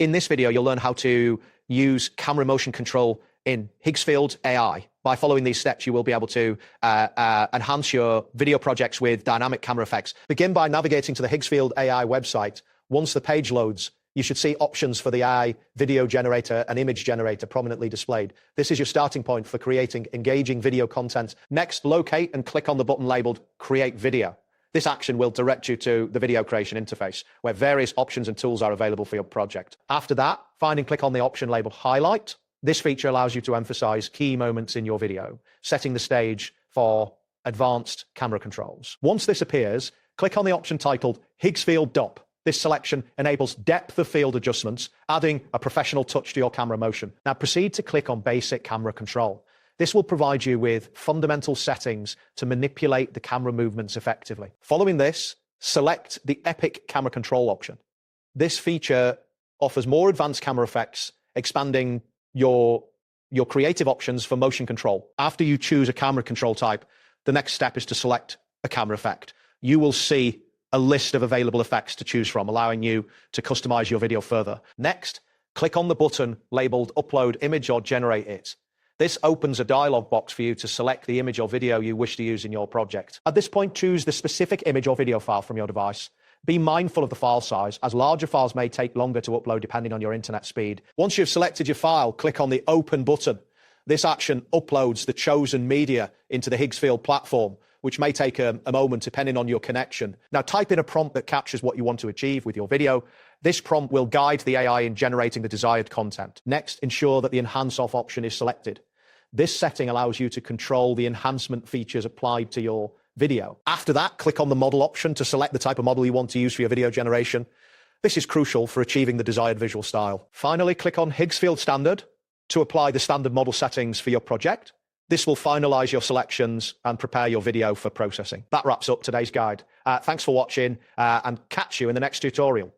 In this video, you'll learn how to use camera motion control in Higgsfield AI. By following these steps, you will be able to enhance your video projects with dynamic camera effects. Begin by navigating to the Higgsfield AI website. Once the page loads, you should see options for the AI video generator and image generator prominently displayed. This is your starting point for creating engaging video content. Next, locate and click on the button labeled Create Video. This action will direct you to the video creation interface, where various options and tools are available for your project. After that, find and click on the option labeled Highlight. This feature allows you to emphasize key moments in your video, setting the stage for advanced camera controls. Once this appears, click on the option titled Higgsfield DOP. This selection enables depth of field adjustments, adding a professional touch to your camera motion. Now proceed to click on Basic Camera Control. This will provide you with fundamental settings to manipulate the camera movements effectively. Following this, select the Epic Camera Control option. This feature offers more advanced camera effects, expanding your creative options for motion control. After you choose a camera control type, the next step is to select a camera effect. You will see a list of available effects to choose from, allowing you to customize your video further. Next, click on the button labeled Upload Image or Generate It. This opens a dialog box for you to select the image or video you wish to use in your project. At this point, choose the specific image or video file from your device. Be mindful of the file size, as larger files may take longer to upload depending on your internet speed. Once you've selected your file, click on the Open button. This action uploads the chosen media into the Higgsfield platform, which may take a moment depending on your connection. Now type in a prompt that captures what you want to achieve with your video. This prompt will guide the AI in generating the desired content. Next, ensure that the Enhance Off option is selected. This setting allows you to control the enhancement features applied to your video. After that, click on the model option to select the type of model you want to use for your video generation. This is crucial for achieving the desired visual style. Finally, click on Higgsfield Standard to apply the standard model settings for your project. This will finalize your selections and prepare your video for processing. That wraps up today's guide. Thanks for watching and catch you in the next tutorial.